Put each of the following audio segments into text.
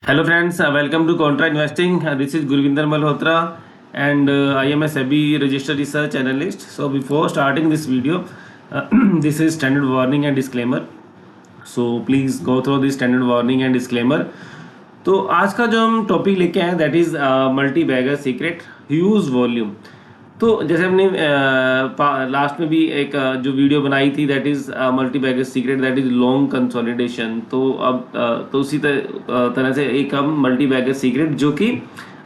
Hello friends, welcome to Contra Investing. This is Gurvinder Malhotra and I am a SEBI registered research analyst. So before starting this video, this is standard warning and disclaimer. So please go through this standard warning and disclaimer. तो आज का जो हम topic लेके आए that is multibagger secret huge volume. तो जैसे हमने लास्ट में भी एक जो वीडियो बनाई थी that is multibagger secret that is long consolidation. तो अब तो उसी तरह से एक हम मल्टी बैगर सीक्रेट जो कि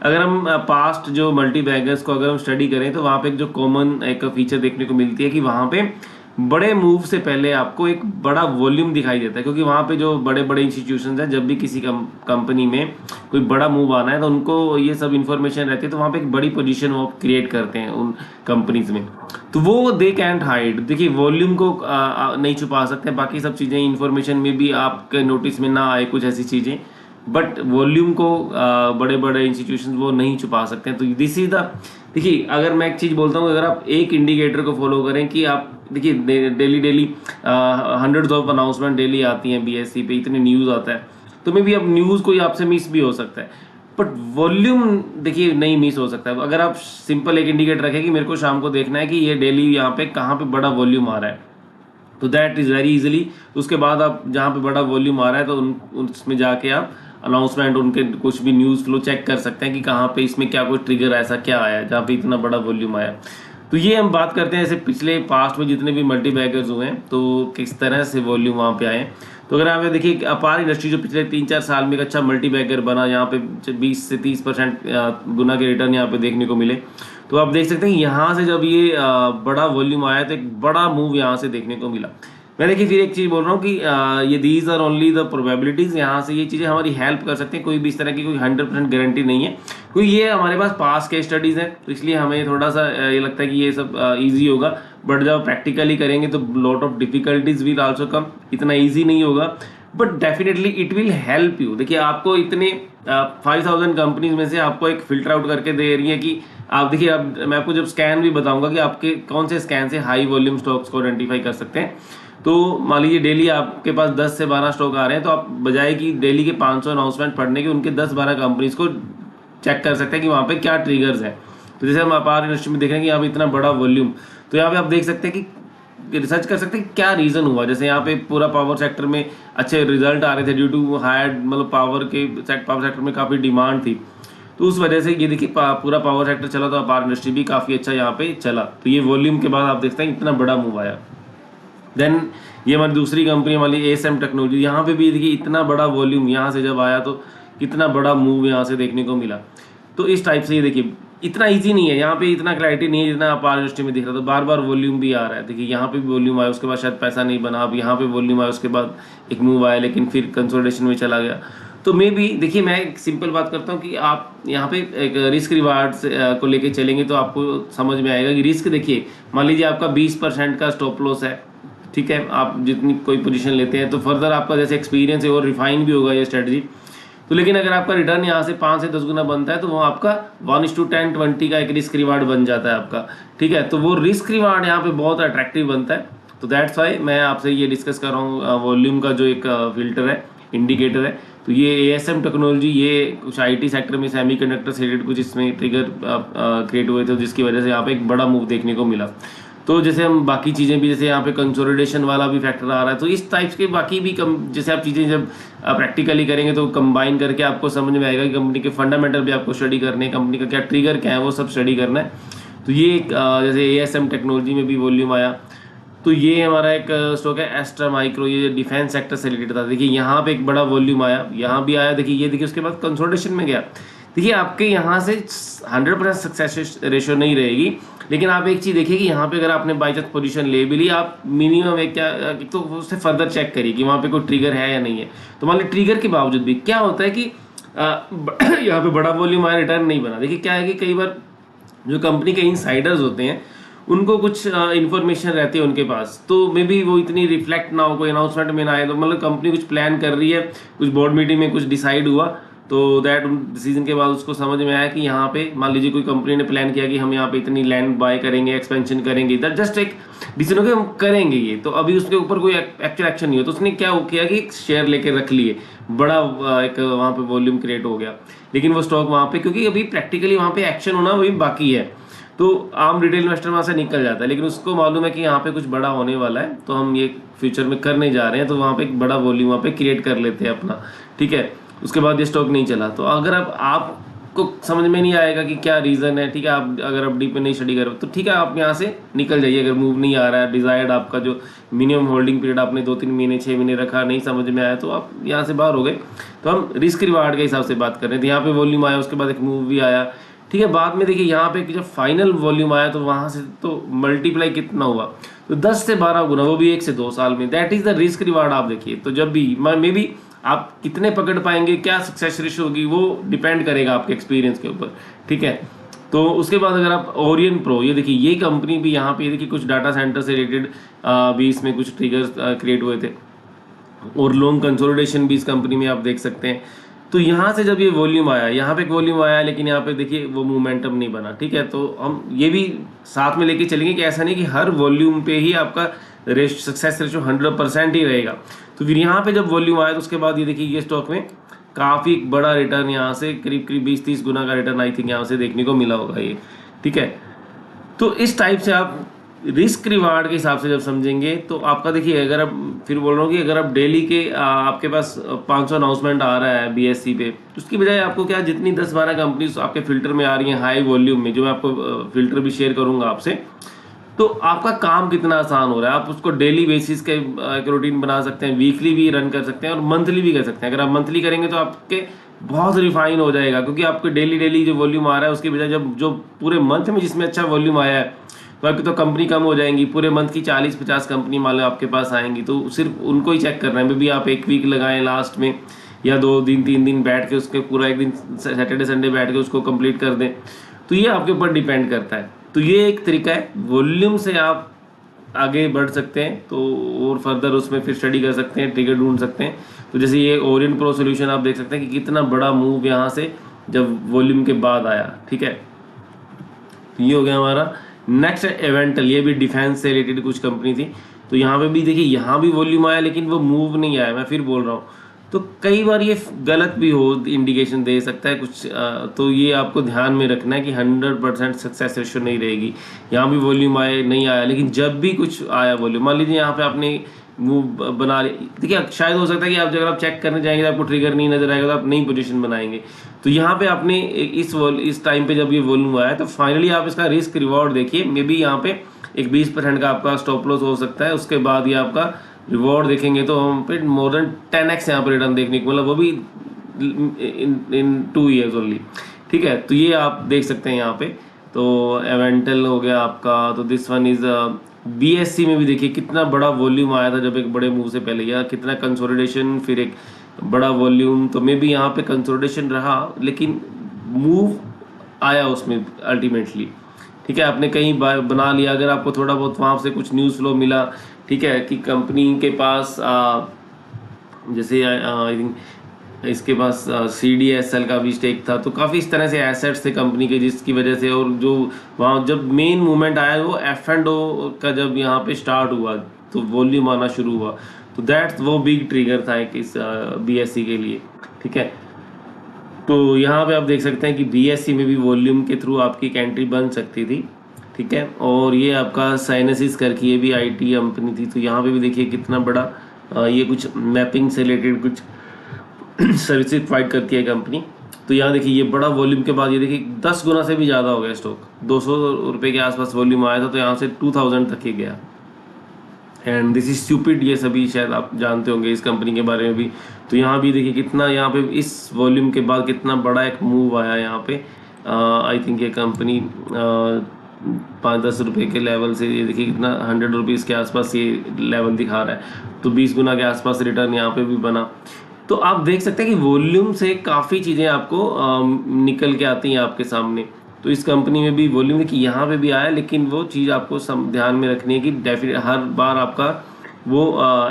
अगर हम पास्ट जो मल्टी बैगर्स को अगर हम स्टडी करें तो वहाँ पे एक जो कॉमन एक फीचर देखने को मिलती है कि वहाँ पे बड़े मूव से पहले आपको एक बड़ा वॉल्यूम दिखाई देता है, क्योंकि वहाँ पे जो बड़े बड़े इंस्टीट्यूशंस हैं जब भी किसी कंपनी में कोई बड़ा मूव आना है तो उनको ये सब इन्फॉर्मेशन रहती है, तो वहाँ पे एक बड़ी पोजीशन वो क्रिएट करते हैं उन कंपनीज में। तो वो दे कैंट हाइड। देखिए वॉल्यूम को नहीं छुपा सकते, बाकी सब चीज़ें इन्फॉर्मेशन में भी आपके नोटिस में ना आए कुछ ऐसी चीज़ें, बट वॉल्यूम को बड़े बड़े इंस्टीट्यूशन वो नहीं छुपा सकते हैं। तो दिस इज द देखिए अगर मैं एक चीज़ बोलता हूँ, अगर आप एक इंडिकेटर को फॉलो करें कि आप देखिए daily hundreds of announcement daily आती हैं बीएससी पे, इतने न्यूज़ आता है, तो मे बी अब न्यूज़ कोई आपसे मिस भी हो सकता है, बट वॉल्यूम देखिए नहीं मिस हो सकता है। अगर आप सिंपल एक इंडिकेटर रखें कि मेरे को शाम को देखना है कि ये डेली यहाँ पे कहाँ पे बड़ा वॉल्यूम आ रहा है, तो दैट इज़ वेरी इजीली उसके बाद आप जहाँ पे बड़ा वॉल्यूम आ रहा है तो उसमें जाके आप अनाउंसमेंट उनके कुछ भी न्यूज़ फ्लो चेक कर सकते हैं कि कहाँ पे इसमें क्या कोई ट्रिगर ऐसा क्या आया जहाँ पे इतना बड़ा वॉल्यूम आया। तो ये हम बात करते हैं ऐसे पिछले पास्ट में जितने भी मल्टी बैगर्स हुए हैं तो किस तरह से वॉल्यूम वहाँ पे आए। तो अगर आप देखिए अपार इंडस्ट्री जो पिछले 3-4 साल में एक अच्छा मल्टी बैगर बना, यहाँ पे 20 से 30% गुना के रिटर्न यहाँ पे देखने को मिले। तो आप देख सकते हैं यहाँ से जब ये बड़ा वॉल्यूम आया तो एक बड़ा मूव यहाँ से देखने को मिला। मैं देखिए फिर एक चीज़ बोल रहा हूँ कि ये these are only the probabilities, यहाँ से ये चीज़ें हमारी हेल्प कर सकती हैं, कोई भी इस तरह की कोई 100% गारंटी नहीं है, क्योंकि ये हमारे पास पास के स्टडीज़ हैं, तो इसलिए हमें थोड़ा सा ये लगता है कि ये सब ईजी होगा, बट जब प्रैक्टिकली करेंगे तो lot of difficulties will also come. इतना ईजी नहीं होगा but definitely it will help you. देखिए आपको इतने 5000 कंपनीज में से आपको एक फिल्टर आउट करके दे रही है कि आप देखिए, अब मैं आपको जब स्कैन भी बताऊंगा कि आपके कौन से स्कैन से हाई वॉल्यूम स्टॉक्स को आइडेंटिफाई कर सकते हैं। तो मान लीजिए डेली आपके पास 10 से 12 स्टॉक आ रहे हैं, तो आप बजाय कि डेली के 500 अनाउंसमेंट पढ़ने के उनके 10-12 कंपनीज को चेक कर सकते हैं कि वहाँ पे क्या ट्रिगर्स हैं। तो जैसे हम अपार इंडस्ट्री में देख रहे हैं कि यहाँ पे इतना बड़ा वॉल्यूम, तो यहाँ पे आप देख सकते हैं कि रिसर्च कर सकते हैं क्या रीज़न हुआ। जैसे यहाँ पे पूरा पावर सेक्टर में अच्छे रिजल्ट आ रहे थे ड्यू टू हायर, मतलब पावर सेक्टर में काफ़ी डिमांड थी, तो उस वजह से ये देखिए पूरा पावर सेक्टर चला, तो अपार इंडस्ट्री भी काफ़ी अच्छा यहाँ पे चला। तो ये वॉल्यूम के बाद आप देखते हैं इतना बड़ा मूव आया। देन ये हमारी दूसरी कंपनी वाली एएसएम टेक्नोलॉजी, यहाँ पे भी देखिए इतना बड़ा वॉल्यूम यहाँ से जब आया तो कितना बड़ा मूव यहाँ से देखने को मिला। तो इस टाइप से ये देखिए इतना इजी नहीं है, यहाँ पे इतना क्लैरिटी नहीं है जितना अपार इंडस्ट्री में दिख रहा था। बार बार वॉल्यूम भी आ रहा है, देखिए यहाँ पे भी वॉल्यूम आया, उसके बाद शायद पैसा नहीं बना, अब यहाँ पे वॉल्यूम आया, उसके बाद एक मूव आया लेकिन फिर कंसोलिडेशन में चला गया। तो मे बी देखिए मैं एक सिंपल बात करता हूँ कि आप यहाँ पे एक रिस्क रिवार्ड्स को लेके चलेंगे तो आपको समझ में आएगा कि रिस्क देखिए मान लीजिए आपका 20% का स्टॉप लॉस है, ठीक है, आप जितनी कोई पोजीशन लेते हैं तो फर्दर आपका जैसे एक्सपीरियंस है और रिफाइन भी होगा ये स्ट्रेटजी। तो लेकिन अगर आपका रिटर्न यहाँ से 5 से 10 गुना बनता है तो वो आपका 1:10-20 का एक रिस्क रिवार्ड बन जाता है आपका, ठीक है। तो वो रिस्क रिवार्ड यहाँ पे बहुत अट्रैक्टिव बनता है। तो दैट्स वाई मैं आपसे ये डिस्कस कर रहा हूँ वॉल्यूम का जो एक फिल्टर है, इंडिकेटर है। तो ये एएसएम टेक्नोलॉजी, ये कुछ आईटी सेक्टर में सेमीकंडक्टर से रिलेटेड कुछ इसमें ट्रिगर क्रिएट हुए थे जिसकी वजह से यहाँ पे एक बड़ा मूव देखने को मिला। तो जैसे हम बाकी चीज़ें भी, जैसे यहाँ पे कंसोलिडेशन वाला भी फैक्टर आ रहा है, तो इस टाइप्स के बाकी भी जैसे आप चीज़ें जब प्रैक्टिकली करेंगे तो कंबाइन करके आपको समझ में आएगा कि कंपनी के फंडामेंटल भी आपको स्टडी करने हैं, कंपनी का क्या ट्रिगर क्या है वो सब स्टडी करना है। तो ये जैसे एएसएम टेक्नोलॉजी में भी वॉल्यूम आया। तो ये हमारा एक स्टॉक है एस्ट्रा माइक्रो, ये डिफेंस सेक्टर से रिलेटेड था। देखिए यहाँ पे एक बड़ा वॉल्यूम आया, यहाँ भी आया, देखिए ये देखिए उसके बाद कंसोलिडेशन में गया। देखिए आपके यहाँ से 100% सक्सेस रेशियो नहीं रहेगी, लेकिन आप एक चीज़ देखिए कि यहाँ पे अगर आपने बाई चांस पोजीशन ले भी ली, आप मिनिमम एक क्या तो उससे फर्दर चेक करिए कि वहाँ पे कोई ट्रिगर है या नहीं है। तो मान ली ट्रिगर के बावजूद भी क्या होता है कि यहाँ पे बड़ा वॉल्यूम आया, रिटर्न नहीं बना। देखिए क्या है कि कई बार जो कंपनी के इनसाइडर्स होते हैं उनको कुछ इन्फॉर्मेशन रहती है उनके पास, तो मे बी वो इतनी रिफ्लेक्ट ना हो, कोई अनाउंसमेंट में ना आए, तो मतलब कंपनी कुछ प्लान कर रही है, कुछ बोर्ड मीटिंग में कुछ डिसाइड हुआ, तो दैट डिसीजन के बाद उसको समझ में आया कि यहाँ पे मान लीजिए कोई कंपनी ने प्लान किया कि हम यहाँ पे इतनी लैंड बाय करेंगे, एक्सपेंशन करेंगे, दैट जस्ट एक डिसीजन हो कि हम करेंगे ये, तो अभी उसके ऊपर कोई एक्चुअल एक्शन नहीं हो, तो उसने क्या किया कि शेयर लेके रख लिए, बड़ा एक वहाँ पे वॉल्यूम क्रिएट हो गया, लेकिन वो स्टॉक वहाँ पे क्योंकि अभी प्रैक्टिकली वहाँ पे एक्शन होना वही बाकी है, तो आम रिटेल इन्वेस्टर वहाँ से निकल जाता है, लेकिन उसको मालूम है कि यहाँ पे कुछ बड़ा होने वाला है, तो हम ये फ्यूचर में करने जा रहे हैं, तो वहाँ पे एक बड़ा वॉल्यूम वहाँ पे क्रिएट कर लेते हैं अपना, ठीक है। उसके बाद ये स्टॉक नहीं चला, तो अगर अब आपको समझ में नहीं आएगा कि क्या रीज़न है, ठीक है, आप अगर आप डीप में नहीं स्टडी करो तो ठीक है, आप यहाँ से निकल जाइए। अगर मूव नहीं आ रहा है, डिजायर्ड आपका जो मिनिमम होल्डिंग पीरियड आपने 2-3 महीने 6 महीने रखा, नहीं समझ में आया, तो आप यहाँ से बाहर हो गए। तो हम रिस्क रिवार्ड के हिसाब से बात कर रहे थे। यहाँ पे वॉल्यूम आया, उसके बाद एक मूव भी आया, ठीक है। बाद में देखिए यहाँ पे जब फाइनल वॉल्यूम आया तो वहाँ से तो मल्टीप्लाई कितना हुआ, तो 10 से 12 गुना, वो भी 1 से 2 साल में। That is the risk reward. आप देखिए, तो जब भी मे बी आप कितने पकड़ पाएंगे, क्या सक्सेस रेशियो होगी, वो डिपेंड करेगा आपके एक्सपीरियंस के ऊपर, ठीक है। तो उसके बाद अगर आप ओरियन प्रो, ये देखिए ये कंपनी भी यहाँ पे देखिए कुछ डाटा सेंटर से रिलेटेड भी इसमें कुछ ट्रिगर्स क्रिएट हुए थे, और लॉन्ग कंसोलिडेशन भी इस कंपनी में आप देख सकते हैं। तो यहाँ से जब ये वॉल्यूम आया, यहाँ पे एक वॉल्यूम आया, लेकिन यहाँ पे देखिए वो मोमेंटम नहीं बना, ठीक है। तो हम ये भी साथ में लेके चलेंगे कि ऐसा नहीं कि हर वॉल्यूम पे ही आपका सक्सेस रेशो 100% ही रहेगा। तो फिर यहाँ पे जब वॉल्यूम आया तो उसके बाद ये देखिए ये स्टॉक में काफ़ी बड़ा रिटर्न, यहाँ से करीब 20-30 गुना का रिटर्न आई थिंक यहाँ से देखने को मिला होगा ये, ठीक है। तो इस टाइप से आप रिस्क रिवार्ड के हिसाब से जब समझेंगे तो आपका देखिए, अगर आप फिर बोल रहा हूँ कि अगर आप डेली के आपके पास 500 अनाउंसमेंट आ रहा है बीएससी पे, तो उसकी बजाय आपको क्या, जितनी 10-12 कंपनीज आपके फिल्टर में आ रही हैं हाई वॉल्यूम में, जो मैं आपको फिल्टर भी शेयर करूंगा आपसे, तो आपका काम कितना आसान हो रहा है। आप उसको डेली बेसिस के एक रूटीन बना सकते हैं, वीकली भी रन कर सकते हैं और मंथली भी कर सकते हैं। अगर आप मंथली करेंगे तो आपके बहुत रिफाइन हो जाएगा, क्योंकि आपको डेली जो वॉल्यूम आ रहा है उसके बजाय जब जो पूरे मंथ में जिसमें अच्छा वॉल्यूम आया है, तो आपकी तो कंपनी कम हो जाएंगी, पूरे मंथ की 40-50 कंपनी मान लो आपके पास आएंगी, तो सिर्फ उनको ही चेक करना है। मे बी आप एक वीक लगाएं लास्ट में, या 2 दिन 3 दिन बैठ के उसके पूरा एक दिन सैटरडे संडे बैठ के उसको कंप्लीट कर दें, तो ये आपके ऊपर डिपेंड करता है। तो ये एक तरीका है, वॉल्यूम से आप आगे बढ़ सकते हैं, तो और फर्दर उसमें फिर स्टडी कर सकते हैं, ट्रिगर ढूंढ सकते हैं। तो जैसे ये ओरियन प्रो सोल्यूशन आप देख सकते हैं कि कितना बड़ा मूव यहाँ से जब वॉल्यूम के बाद आया, ठीक है। तो ये हो गया हमारा। नेक्स्ट एवेंटल, ये भी डिफेंस से रिलेटेड कुछ कंपनी थी, तो यहाँ पे भी देखिए यहाँ भी वॉल्यूम आया, लेकिन वो मूव नहीं आया। मैं फिर बोल रहा हूँ, तो कई बार ये गलत भी हो, इंडिकेशन दे सकता है कुछ, तो ये आपको ध्यान में रखना है कि 100% सक्सेस रेशियो नहीं रहेगी। यहाँ भी वॉल्यूम आए नहीं आया, लेकिन जब भी कुछ आया वॉल्यूम, मान लीजिए यहाँ पे आपने मूव बना ली, देखिए शायद हो सकता है कि आप अगर आप चेक करने जाएंगे तो आपको ट्रिगर नहीं नजर आएगा, तो आप नई पोजीशन बनाएंगे। तो यहाँ पे आपने इस टाइम पे जब ये वॉल्यूम आया, तो फाइनली आप इसका रिस्क रिवॉर्ड देखिए, मे बी यहाँ पे एक 20% का आपका स्टॉप लॉस हो सकता है। उसके बाद ये आपका रिवॉर्ड देखेंगे तो हम पे मोर देन 10x यहाँ पर रिटर्न देखने को, मतलब वो भी इन 2 ईयर्स ओनली, ठीक है। तो ये आप देख सकते हैं यहाँ पे। तो एवेंटल हो गया आपका, तो दिस वन इज बीएससी में भी देखिए कितना बड़ा वॉल्यूम आया था जब एक बड़े मूव से पहले, या कितना कंसोलिडेशन, फिर एक बड़ा वॉल्यूम। तो मे बी यहाँ पे कंसोलिडेशन रहा, लेकिन मूव आया उसमें अल्टीमेटली, ठीक है। आपने कहीं बना लिया, अगर आपको थोड़ा बहुत वहाँ से कुछ न्यूज़ फ्लो मिला, ठीक है, कि कंपनी के पास जैसे आई थिंक इसके पास CDSL का भी स्टेक था, तो काफ़ी इस तरह से एसेट्स थे कंपनी के, जिसकी वजह से, और जो वहाँ जब मेन मूवमेंट आया वो F&O का जब यहाँ पे स्टार्ट हुआ तो वॉल्यूम आना शुरू हुआ, तो दैट्स वो बिग ट्रिगर था एक इस BSC के लिए, ठीक है। तो यहाँ पे आप देख सकते हैं कि BSC में भी वॉल्यूम के थ्रू आपकी एक एंट्री बन सकती थी, ठीक है। और ये आपका साइनेसिस करके, ये भी IT कंपनी थी, तो यहाँ पे भी देखिए कितना बड़ा ये कुछ मैपिंग से रिलेटेड कुछ सर्विसेज प्रोवाइड करती है कंपनी। तो यहाँ देखिए ये बड़ा वॉल्यूम के बाद ये देखिए 10 गुना से भी ज़्यादा हो गया स्टॉक, 200 रुपये के आसपास वॉल्यूम आया था, तो यहाँ से 2000 तक ही गया। एंड दिस इज स्टूपिड, ये सभी शायद आप जानते होंगे इस कंपनी के बारे में भी। तो यहाँ भी देखिए कितना, यहाँ पे इस वॉल्यूम के बाद कितना बड़ा एक मूव आया यहाँ पे। आई थिंक ये कंपनी 5-10 रुपये के लेवल से, ये देखिए कितना 100 रुपीज़ के आसपास ये लेवल दिखा रहा है, तो 20 गुना के आसपास रिटर्न यहाँ पे भी बना। तो आप देख सकते हैं कि वॉल्यूम से काफ़ी चीज़ें आपको निकल के आती हैं आपके सामने। तो इस कंपनी में भी वॉल्यूम देखिए यहाँ पे भी आया, लेकिन वो चीज़ आपको ध्यान में रखनी है कि डेफिनेट हर बार आपका वो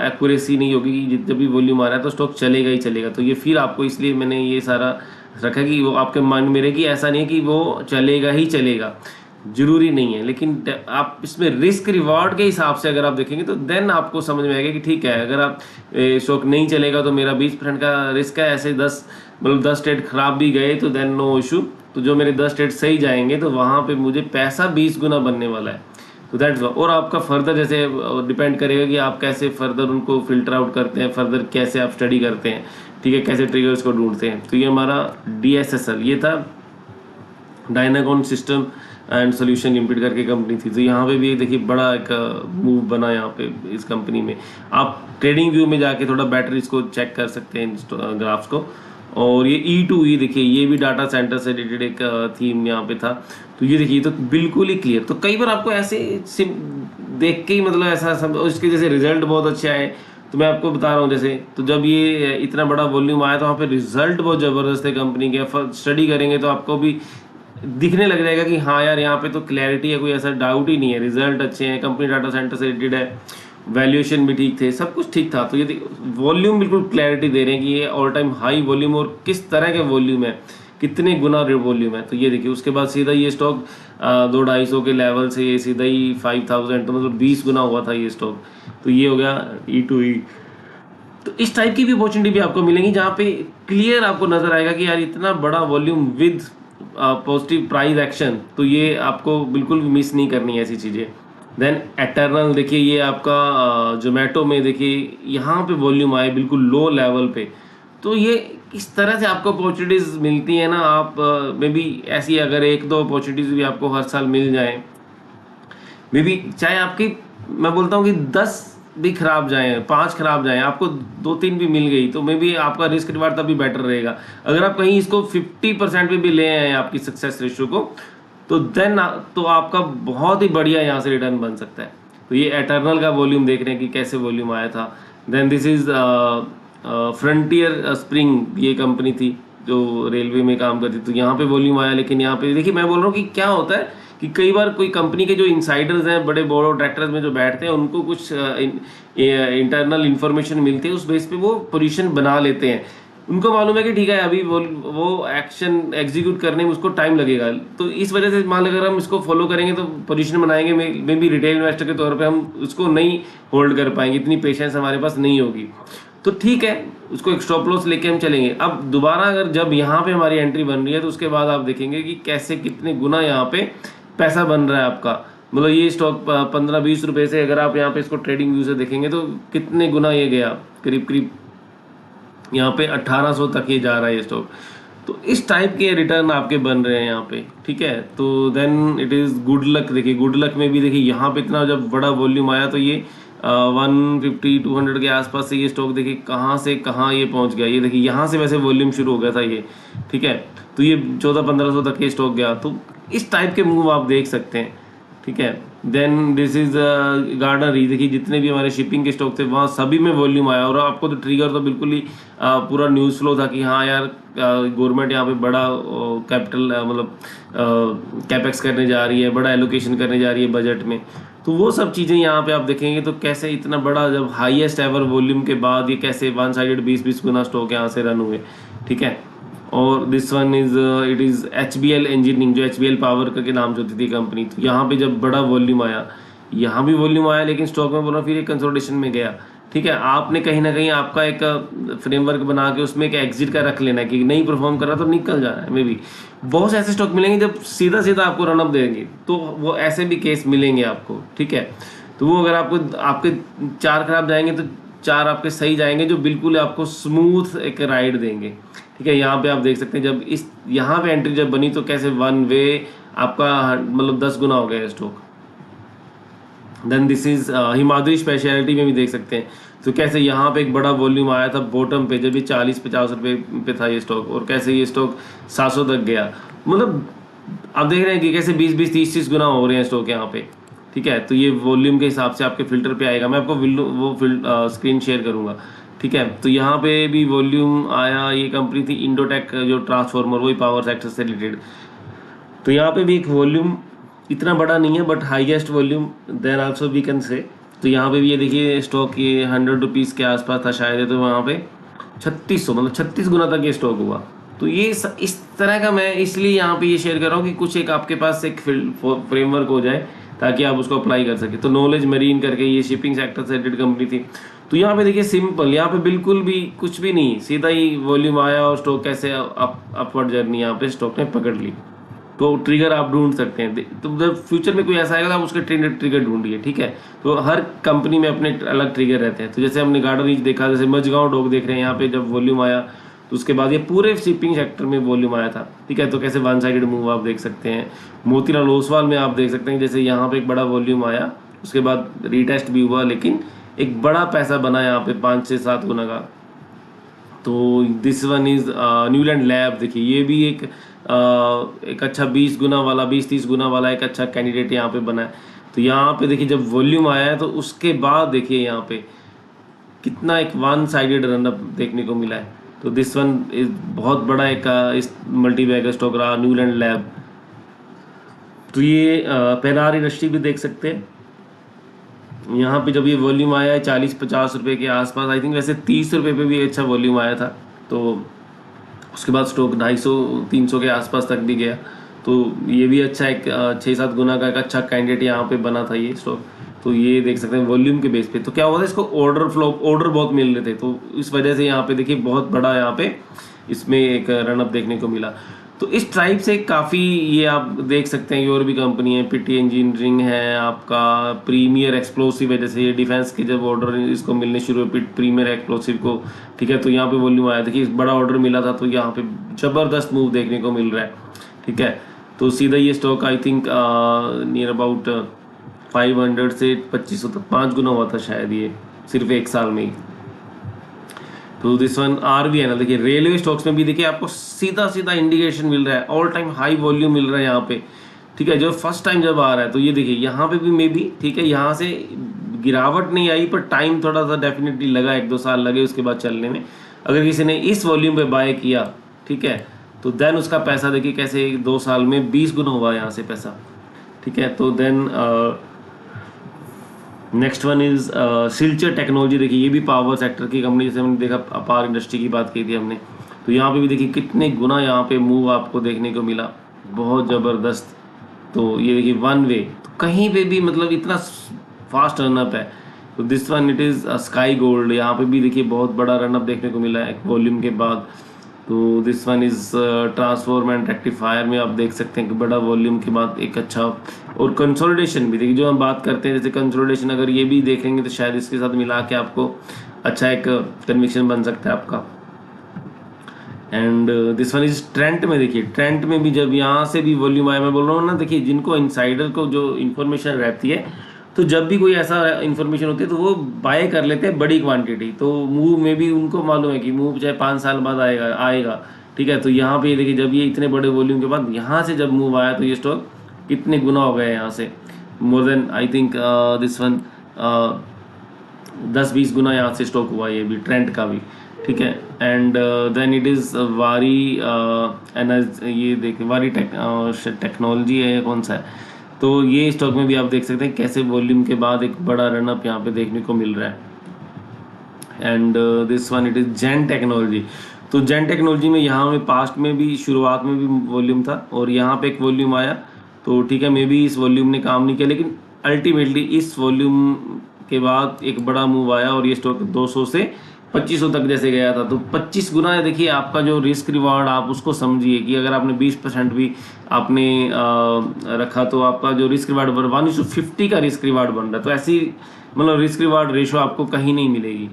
एक्यूरेसी नहीं होगी कि जब भी वॉल्यूम आ रहा है तो स्टॉक चलेगा ही चलेगा। तो ये फिर आपको, इसलिए मैंने ये सारा रखा कि वो आपके मन में रहे कि ऐसा नहीं है कि वो चलेगा ही चलेगा, जरूरी नहीं है। लेकिन आप इसमें रिस्क रिवॉर्ड के हिसाब से अगर आप देखेंगे तो देन आपको समझ में आएगा कि ठीक है, अगर आप स्टॉक नहीं चलेगा तो मेरा 20% का रिस्क है, ऐसे 10 ट्रेड खराब भी गए तो देन नो इशू। तो जो मेरे 10 ट्रेड सही जाएंगे तो वहाँ पे मुझे पैसा 20 गुना बनने वाला है। तो दैट्स और आपका फर्दर जैसे डिपेंड करेगा कि आप कैसे फर्दर उनको फिल्टर आउट करते हैं, फर्दर कैसे आप स्टडी करते हैं, ठीक है, कैसे ट्रिगर्स को ढूंढते हैं। तो ये हमारा DSSL ये था, डायनागोन सिस्टम एंड सोल्यूशन लिमिटेड करके कंपनी थी। तो यहाँ पे भी देखिए बड़ा एक मूव बना यहाँ पे इस कंपनी में। आप ट्रेडिंग व्यू में जाके थोड़ा बेटर इसको चेक कर सकते हैं ग्राफ्स को। और ये E2E देखिए, ये भी डाटा सेंटर से रिलेटेड एक थीम यहाँ पे था। तो ये देखिए तो बिल्कुल ही क्लियर। तो कई बार आपको ऐसे देख के ही मतलब ऐसा सब, और इसके जैसे रिजल्ट बहुत अच्छे आए। तो मैं आपको बता रहा हूँ जैसे, तो जब ये इतना बड़ा वॉल्यूम आया तो वहाँ पे रिजल्ट बहुत ज़बरदस्त है कंपनी के। स्टडी करेंगे तो आपको भी दिखने लग जाएगा कि हाँ यार यहाँ पे तो क्लैरिटी है, कोई ऐसा डाउट ही नहीं है, रिजल्ट अच्छे हैं, कंपनी डाटा सेंटर से रिलेटेड है, वैल्यूएशन भी ठीक थे, सब कुछ ठीक था। तो ये वॉल्यूम बिल्कुल क्लैरिटी दे रहे हैं कि ये ऑल टाइम हाई वॉल्यूम और किस तरह के वॉल्यूम है, कितने गुना वॉल्यूम है। तो ये देखिए उसके बाद सीधा ये स्टॉक 200-250 के लेवल से ये सीधा ही 5000, तो मतलब 20 गुना हुआ था ये स्टॉक। तो ये हो गया E2E। तो इस टाइप की भी अपॉर्चुनिटी भी आपको मिलेंगी जहाँ पे क्लियर आपको नजर आएगा कि यार इतना बड़ा volume with positive price action, तो ये आपको बिल्कुल भी मिस नहीं करनी है ऐसी चीज़ें। देन एटर्नल देखिए, ये आपका जोमेटो में देखिए यहाँ पे वॉल्यूम आए बिल्कुल लो लेवल पे। तो ये इस तरह से आपको अपॉर्चुनिटीज़ मिलती है ना। आप मे बी ऐसी अगर 1-2 अपॉर्चुनिटीज़ भी आपको हर साल मिल जाए, मे बी चाहे आपकी, मैं बोलता हूँ कि 10 भी खराब जाएं, 5 खराब जाएं, आपको 2-3 भी मिल गई तो मे बी आपका रिस्क रिवार्ड तब भी बेटर रहेगा। अगर आप कहीं इसको 50% पे भी ले आए आपकी सक्सेस रेशियो को, तो देन तो आपका बहुत ही बढ़िया यहाँ से रिटर्न बन सकता है। तो ये एटर्नल का वॉल्यूम देख रहे हैं कि कैसे वॉल्यूम आया था। Then this is frontier spring, ये कंपनी थी जो रेलवे में काम करती। तो यहाँ पे वॉल्यूम आया, लेकिन यहाँ पे देखिए मैं बोल रहा हूँ कि क्या होता है कि कई बार कोई कंपनी के जो इनसाइडर्स हैं, बड़े बड़े डायरेक्टर्स में जो बैठते हैं, उनको कुछ इंटरनल इंफॉर्मेशन मिलती है, उस बेस पे वो पोजीशन बना लेते हैं। उनको मालूम है कि ठीक है अभी वो एक्शन एग्जीक्यूट करने में उसको टाइम लगेगा। तो इस वजह से मान लो अगर हम इसको फॉलो करेंगे तो पोजीशन बनाएंगे, मे बी रिटेल इन्वेस्टर के तौर पे हम उसको नहीं होल्ड कर पाएंगे, इतनी पेशेंस हमारे पास नहीं होगी। तो ठीक है, उसको एक स्टॉप लॉस लेके हम चलेंगे। अब दोबारा अगर जब यहाँ पे हमारी एंट्री बन रही है तो उसके बाद आप देखेंगे कि कैसे कितने गुना यहाँ पे पैसा बन रहा है आपका। मतलब ये स्टॉक 15-20 रुपए से अगर आप यहाँ पे इसको ट्रेडिंग व्यू से देखेंगे तो कितने गुना ये गया, करीब करीब यहाँ पे 1800 तक ये जा रहा है ये स्टॉक। तो इस टाइप के रिटर्न आपके बन रहे हैं यहाँ पे, ठीक है। तो then it is good luck. देखिए गुड लक में भी देखिए यहाँ पे इतना जब बड़ा वॉल्यूम आया तो ये 150-200 के आसपास से ये स्टॉक देखिए कहाँ से कहाँ ये पहुँच गया। ये देखिए यहाँ से वैसे वॉल्यूम शुरू हो गया था ये, ठीक है। तो ये 1400-1500 तक ये स्टॉक गया। तो इस टाइप के मूव आप देख सकते हैं, ठीक है। देन दिस इज गार्डनर ही, देखिए जितने भी हमारे शिपिंग के स्टॉक थे वहाँ सभी में वॉल्यूम आया। और आपको तो ट्रिगर तो बिल्कुल ही पूरा न्यूज़ फ्लो था कि हाँ यार गवर्नमेंट यहाँ पे बड़ा कैपिटल मतलब कैपेक्स करने जा रही है, बड़ा एलोकेशन करने जा रही है बजट में। तो वो सब चीज़ें यहाँ पे आप देखेंगे तो कैसे इतना बड़ा जब हाईएस्ट एवर वॉल्यूम के बाद ये कैसे वन साइडेड 20-20 गुना स्टॉक यहाँ से रन हुए, ठीक है। और this one is it is HBL engineering, जो HBL पावर के नाम से होती थी कंपनी। तो यहाँ पे जब बड़ा वॉल्यूम आया, यहाँ भी वॉल्यूम आया, लेकिन स्टॉक में बोला फिर एक कंसोलिडेशन में गया, ठीक है। आपने कहीं ना कहीं आपका एक फ्रेमवर्क बना के उसमें एक एग्जिट का रख लेना है कि नहीं परफॉर्म कर रहा तो निकल जाना है। मे बी बहुत से ऐसे स्टॉक मिलेंगे जब सीधा सीधा आपको रनअप देंगे, तो वो ऐसे भी केस मिलेंगे आपको, ठीक है। तो वो अगर आपको आपके 4 खराब जाएंगे तो 4 आपके सही जाएंगे, जो बिल्कुल आपको स्मूथ एक राइड देंगे, ठीक है। यहाँ पे आप देख सकते हैं जब इस यहाँ पे एंट्री जब बनी तो कैसे वन वे आपका मतलब 10 गुना हो गया stock. Then this is Himadri speciality में भी देख सकते हैं तो कैसे यहाँ पे एक बड़ा वॉल्यूम आया था बॉटम पे जब ये 40-50 रुपए पे था ये स्टॉक, और कैसे ये स्टॉक 700 तक गया। मतलब आप देख रहे हैं कि कैसे 20-20-30-30 गुना हो रहे हैं स्टॉक यहाँ पे, ठीक है। तो ये वॉल्यूम के हिसाब से आपके फिल्टर पे आएगा। मैं आपको वो स्क्रीन शेयर करूँगा, ठीक है। तो यहाँ पे भी वॉल्यूम आया। ये कंपनी थी इंडोटेक, जो ट्रांसफॉर्मर, वही पावर सेक्टर से रिलेटेड। तो यहाँ पे भी एक वॉल्यूम इतना बड़ा नहीं है but highest volume then also we can say. तो यहाँ पे भी ये देखिए स्टॉक ये 100 रुपीज़ के आसपास था शायद, तो वहाँ पे 3600 मतलब 36 गुना तक ये स्टॉक हुआ, तो ये इस तरह का मैं इसलिए यहाँ पे ये शेयर कर रहा हूँ कि कुछ एक आपके पास एक फ्रेमवर्क हो जाए ताकि आप उसको अप्लाई कर सके। तो नॉलेज मरीन करके ये शिपिंग सेक्टर से रिलेटेड कंपनी थी। तो यहाँ पे देखिए सिंपल, यहाँ पे बिल्कुल भी कुछ भी नहीं, सीधा ही वॉल्यूम आया और स्टॉक कैसे अपवर्ड जर्नी यहाँ पे स्टॉक ने पकड़ ली। तो ट्रिगर आप ढूंढ सकते हैं। तो जब फ्यूचर में कोई ऐसा आएगा तो आप उसके ट्रिगर ढूंढिए, ठीक है। तो हर कंपनी में अपने अलग ट्रिगर रहते हैं। तो जैसे हमने गार्डन रीच देखा, जैसे मझगांव डॉक देख रहे हैं, यहाँ पे जब वॉल्यूम आया तो उसके बाद ये पूरे शिपिंग सेक्टर में वॉल्यूम आया था, ठीक है। तो कैसे वन साइडेड मूव आप देख सकते हैं। मोतीलाल ओसवाल में आप देख सकते हैं जैसे यहाँ पे एक बड़ा वॉल्यूम आया, उसके बाद रीटेस्ट भी हुआ, लेकिन एक बड़ा पैसा बना यहाँ पे 5 से 7 गुना का। तो this one is Neuland lab, देखिए ये भी एक अच्छा 20 गुना वाला, 20-30 गुना वाला एक अच्छा कैंडिडेट यहाँ पे बना है। तो यहाँ पे देखिए जब वॉल्यूम आया है तो उसके बाद देखिए यहाँ पे कितना एक वन साइडेड रनअप देखने को मिला है। तो दिस वन इज बहुत बड़ा एक इस मल्टी बैगर स्टॉक रहा, न्यूलैंड लैब। तो ये पेनार इंडस्ट्री भी देख सकते हैं। यहाँ पे जब ये वॉल्यूम आया है 40-50 रुपये के आसपास, आई थिंक वैसे 30 रुपये पे भी अच्छा वॉल्यूम आया था। तो उसके बाद स्टॉक 250-300 के आसपास तक भी गया। तो ये भी अच्छा एक 6-7 गुना का एक अच्छा कैंडिडेट यहाँ पे बना था ये स्टॉक। तो ये देख सकते हैं वॉल्यूम के बेस पे। तो क्या हुआ था, इसको ऑर्डर बहुत मिल रहे थे, तो इस वजह से यहाँ पे देखिए बहुत बड़ा यहाँ पे इसमें एक रनअप देखने को मिला। तो इस टाइप से काफ़ी ये आप देख सकते हैं कि और भी कंपनी है, पीटी इंजीनियरिंग है, आपका प्रीमियर एक्सप्लोसिव है। जैसे ये डिफेंस के जब ऑर्डर इसको मिलने शुरू हुए प्रीमियर एक्सप्लोसिव को, ठीक है। तो यहाँ पे वॉल्यूम आया, देखिए बड़ा ऑर्डर मिला था, तो यहाँ पे ज़बरदस्त मूव देखने को मिल रहा है, ठीक है। तो सीधा ये stock I think near about 500 से 2500 तक 5 गुना हुआ था शायद, ये सिर्फ 1 साल में ही। तो दिस वन आर भी है ना, देखिए रेलवे स्टॉक्स में भी देखिए आपको सीधा सीधा इंडिकेशन मिल रहा है, ऑल टाइम हाई वॉल्यूम मिल रहा है यहाँ पे, ठीक है। जो फर्स्ट टाइम जब आ रहा है तो ये देखिए यहाँ पे भी मे बी, ठीक है, यहाँ से गिरावट नहीं आई पर टाइम थोड़ा सा डेफिनेटली लगा, 1-2 साल लगे उसके बाद चलने में। अगर किसी ने इस वॉल्यूम पे बाय किया, ठीक है, तो देन उसका पैसा देखिए कैसे 2 साल में 20 गुना हुआ यहाँ से पैसा, ठीक है। तो then next one is Silchar technology, देखिए ये भी पावर सेक्टर की कंपनी, जैसे हमने देखा अपार इंडस्ट्री की बात की थी हमने। तो यहाँ पे भी देखिए कितने गुना यहाँ पे मूव आपको देखने को मिला, बहुत ज़बरदस्त। तो ये देखिए वन वे, तो कहीं पे भी मतलब इतना फास्ट रनअप है। तो this one it is sky gold, यहाँ पे भी देखिए बहुत बड़ा रनअप देखने को मिला है वॉल्यूम के बाद। तो this one is transformer and rectifier में आप देख सकते हैं कि बड़ा वॉल्यूम के बाद एक अच्छा, और कंसोलिडेशन भी देखिए जो हम बात करते हैं, जैसे कंसोलिडेशन अगर ये भी देखेंगे तो शायद इसके साथ मिला के आपको अच्छा एक कन्विक्शन बन सकता है आपका। And this one is Trent में, देखिए ट्रेंट में भी जब यहाँ से भी वॉल्यूम आया, मैं बोल रहा हूँ ना, देखिए जिनको इनसाइडर को जो इन्फॉर्मेशन रहती है, तो जब भी कोई ऐसा इन्फॉर्मेशन होती है तो वो बाय कर लेते हैं बड़ी क्वांटिटी। तो मूव में भी उनको मालूम है कि मूव चाहे 5 साल बाद आएगा, ठीक है। तो यहाँ पे देखिए जब ये इतने बड़े वॉल्यूम के बाद यहाँ से जब मूव आया तो ये स्टॉक कितने गुना हो गए यहाँ से, more than I think this one 10-20 गुना यहाँ से स्टॉक हुआ ये भी, ट्रेंड का भी, ठीक है। एंड देन इट इज़ वारी ये देखिए वारी टेक्नोलॉजी है या कौन सा है। तो ये स्टॉक में भी आप देख सकते हैं कैसे वॉल्यूम के बाद एक बड़ा रनअप यहाँ पे देखने को मिल रहा है। And this one it is Zen technology. तो जेन टेक्नोलॉजी में यहाँ में पास्ट में भी शुरुआत में भी वॉल्यूम था और यहाँ पे एक वॉल्यूम आया, तो ठीक है, मे बी इस वॉल्यूम ने काम नहीं किया, लेकिन अल्टीमेटली इस वॉल्यूम के बाद एक बड़ा मूव आया और ये स्टॉक 200 से 2500 तक जैसे गया था। तो 25 गुना है, देखिए आपका जो रिस्क रिवार्ड आप उसको समझिए कि अगर आपने 20% भी आपने रखा तो आपका जो रिस्क रिवार्ड 1:50 का रिस्क रिवार्ड बन रहा है। तो ऐसी मतलब रिस्क रिवार्ड रेशो आपको कहीं नहीं मिलेगी।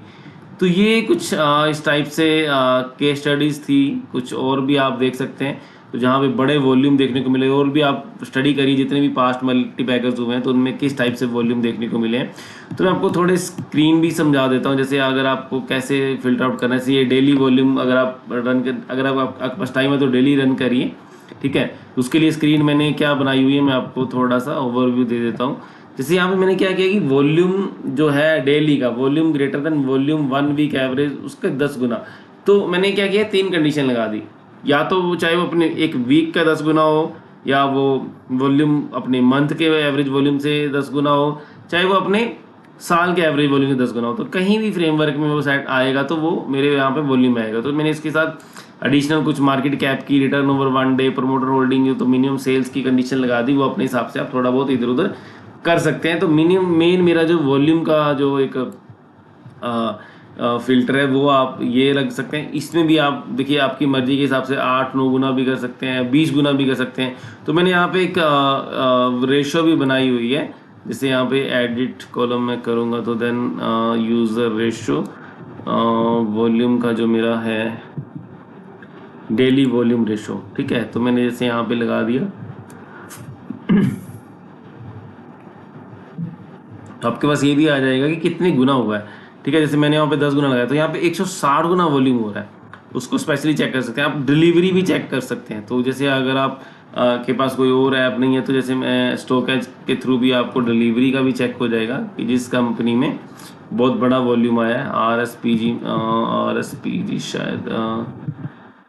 तो ये कुछ इस टाइप से केस स्टडीज़ थी, कुछ और भी आप देख सकते हैं तो जहाँ पे बड़े वॉल्यूम देखने को मिले, और भी आप स्टडी करिए जितने भी पास्ट मल्टीपैकर्स हुए हैं तो उनमें किस टाइप से वॉल्यूम देखने को मिले हैं। तो मैं आपको थोड़े स्क्रीन भी समझा देता हूँ, जैसे अगर आपको कैसे फिल्टर आउट करना है। ये डेली वॉल्यूम अगर आप रन कर, अगर आपके पास टाइम है तो डेली रन करिए, ठीक है। उसके लिए स्क्रीन मैंने क्या बनाई हुई है मैं आपको थोड़ा सा ओवरव्यू दे देता हूँ। जैसे यहाँ पे मैंने क्या किया कि वॉल्यूम जो है डेली का volume greater than volume 1 week average उसका 10 गुना। तो मैंने क्या किया, 3 कंडीशन लगा दी, या तो वो चाहे वो अपने एक वीक का 10 गुना हो, या वो वॉल्यूम अपने मंथ के एवरेज वॉल्यूम से 10 गुना हो, चाहे वो अपने साल के एवरेज वॉल्यूम से 10 गुना हो। तो कहीं भी फ्रेमवर्क में वो सेट आएगा तो वो मेरे यहाँ पे वॉल्यूम आएगा। तो मैंने इसके साथ एडिशनल कुछ मार्केट कैप की, return over 1 day, promoter holding, तो मिनिमम सेल्स की कंडीशन लगा दी, वो अपने हिसाब से आप थोड़ा बहुत इधर उधर कर सकते हैं। तो मिनिमम मेन मेरा जो वॉल्यूम का जो एक फिल्टर है वो आप ये रख सकते हैं। इसमें भी आप देखिए आपकी मर्जी के हिसाब से 8-9 गुना भी कर सकते हैं, 20 गुना भी कर सकते हैं। तो मैंने यहाँ पे एक रेशो भी बनाई हुई है, जैसे यहाँ पे एडिट कॉलम में करूँगा तो देन यूज़र रेशो वॉल्यूम का जो मेरा है डेली वॉल्यूम रेशो, ठीक है। तो मैंने जैसे यहाँ पे लगा दिया, तो आपके पास ये भी आ जाएगा कि कितने गुना हुआ है, ठीक है। जैसे मैंने यहाँ पे 10 गुना लगाया, तो यहाँ पे 160 गुना वॉल्यूम हो रहा है, उसको स्पेशली चेक कर सकते हैं। आप डिलीवरी भी चेक कर सकते हैं। तो जैसे अगर आप के पास कोई और ऐप नहीं है, तो जैसे मैं स्टॉकेज के थ्रू भी आपको डिलीवरी का भी चेक हो जाएगा कि जिस कंपनी में बहुत बड़ा वॉल्यूम आया है। आर एस पी जी शायद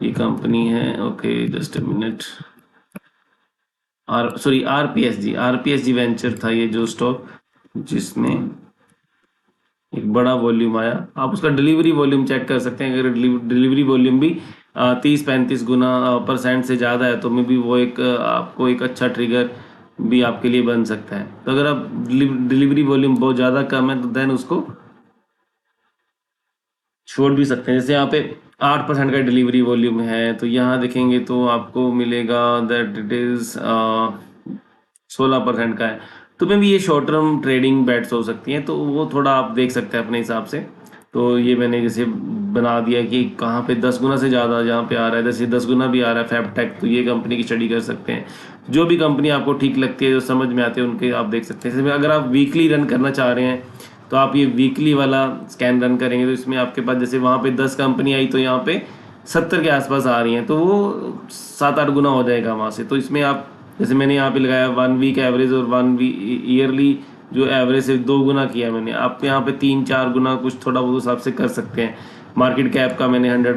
ये कंपनी है, okay just a minute, RPSG venture था ये जो स्टॉक, जिसमें एक बड़ा वॉल्यूम आया। आप उसका डिलीवरी वॉल्यूम चेक कर सकते हैं। अगर डिलीवरी वॉल्यूम भी 30-35 गुना % से ज़्यादा है, तो मे भी वो एक आपको एक अच्छा ट्रिगर भी आपके लिए बन सकता है। तो अगर आप डिलीवरी वॉल्यूम बहुत ज़्यादा कम है, तो देन उसको छोड़ भी सकते हैं। जैसे यहाँ पे 8% का डिलीवरी वॉल्यूम है, तो यहाँ देखेंगे तो आपको मिलेगा दैट इट इज़ 16% का है। तो में भी ये शॉर्ट टर्म ट्रेडिंग बेट्स हो सकती हैं, तो वो थोड़ा आप देख सकते हैं अपने हिसाब से। तो ये मैंने जैसे बना दिया कि कहाँ पे 10 गुना से ज़्यादा जहाँ पे आ रहा है, जैसे 10 गुना भी आ रहा है फैबटेक, तो ये कंपनी की स्टडी कर सकते हैं। जो भी कंपनी आपको ठीक लगती है, जो समझ में आती है, उनके आप देख सकते हैं। जैसे अगर आप वीकली रन करना चाह रहे हैं, तो आप ये वीकली वाला स्कैन रन करेंगे, तो इसमें आपके पास जैसे वहाँ पे 10 कंपनी आई, तो यहाँ पे 70 के आसपास आ रही हैं, तो वो 7-8 गुना हो जाएगा वहाँ से। तो इसमें आप जैसे मैंने यहाँ पे लगाया 1 वीक एवरेज और 1 वीक ईयरली जो एवरेज है 2 गुना किया मैंने। आप यहाँ पे 3-4 गुना कुछ थोड़ा बहुत हिसाब से कर सकते हैं। मार्केट कैप का मैंने 100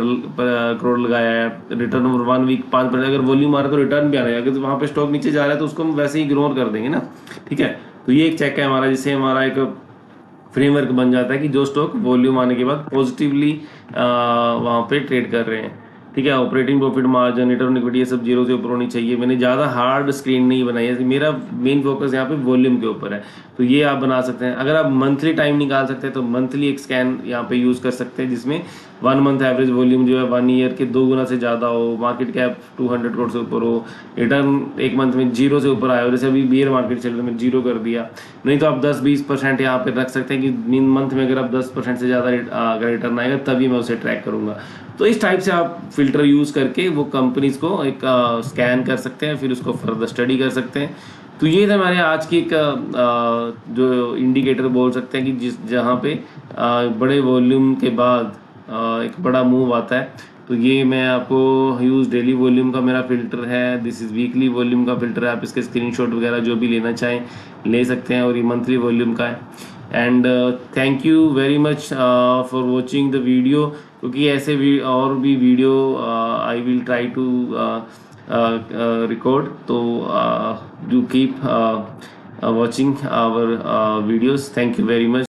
करोड़ लगाया है। Return over 1 week 5%। अगर वॉल्यूम आ रहा है तो रिटर्न भी आ रहा है। अगर वहाँ पे स्टॉक नीचे जा रहा है तो उसको हम वैसे ही इग्नोर कर देंगे ना, ठीक है। तो ये एक चेक है हमारा, जिससे हमारा एक फ्रेमवर्क बन जाता है कि जो स्टॉक वॉल्यूम आने के बाद पॉजिटिवली वहाँ पे ट्रेड कर रहे हैं, ठीक है। Operating profit margin, return on equity, ये सब 0 से ऊपर होनी चाहिए। मैंने ज़्यादा हार्ड स्क्रीन नहीं बनाई है, मेरा मेन फोकस यहाँ पे वॉल्यूम के ऊपर है। तो ये आप बना सकते हैं। अगर आप मंथली टाइम निकाल सकते हैं, तो मंथली एक स्कैन यहाँ पे यूज़ कर सकते हैं, जिसमें 1 मंथ एवरेज वॉल्यूम जो है 1 ईयर के 2 गुना से ज़्यादा हो, मार्केट कैप 200 करोड़ से ऊपर हो, रिटर्न एक मंथ में 0 से ऊपर आए हो। जैसे अभी बियर मार्केट चल रहा है, मैं 0 कर दिया। नहीं तो आप 10-20% यहाँ पे रख सकते हैं कि मंथ में अगर आप 10% से ज़्यादा अगर रिटर्न आएगा, तभी मैं उसे ट्रैक करूँगा। तो इस टाइप से आप फिल्टर यूज़ करके वो कंपनीज को एक स्कैन कर सकते हैं, फिर उसको फर्दर स्टडी कर सकते हैं। तो ये था हमारे आज की एक जो इंडिकेटर बोल सकते हैं कि जहाँ पे बड़े वॉल्यूम के बाद एक बड़ा मूव आता है। तो ये मैं आपको यूज़ डेली वॉल्यूम का मेरा फ़िल्टर है, दिस इज़ वीकली वॉल्यूम का फ़िल्टर है। आप इसके स्क्रीनशॉट वगैरह जो भी लेना चाहें ले सकते हैं, और ये मंथली वॉल्यूम का है। And thank you very much for watching the video, क्योंकि ऐसे और भी video I will try to record. तो do keep watching our videos. Thank you very much.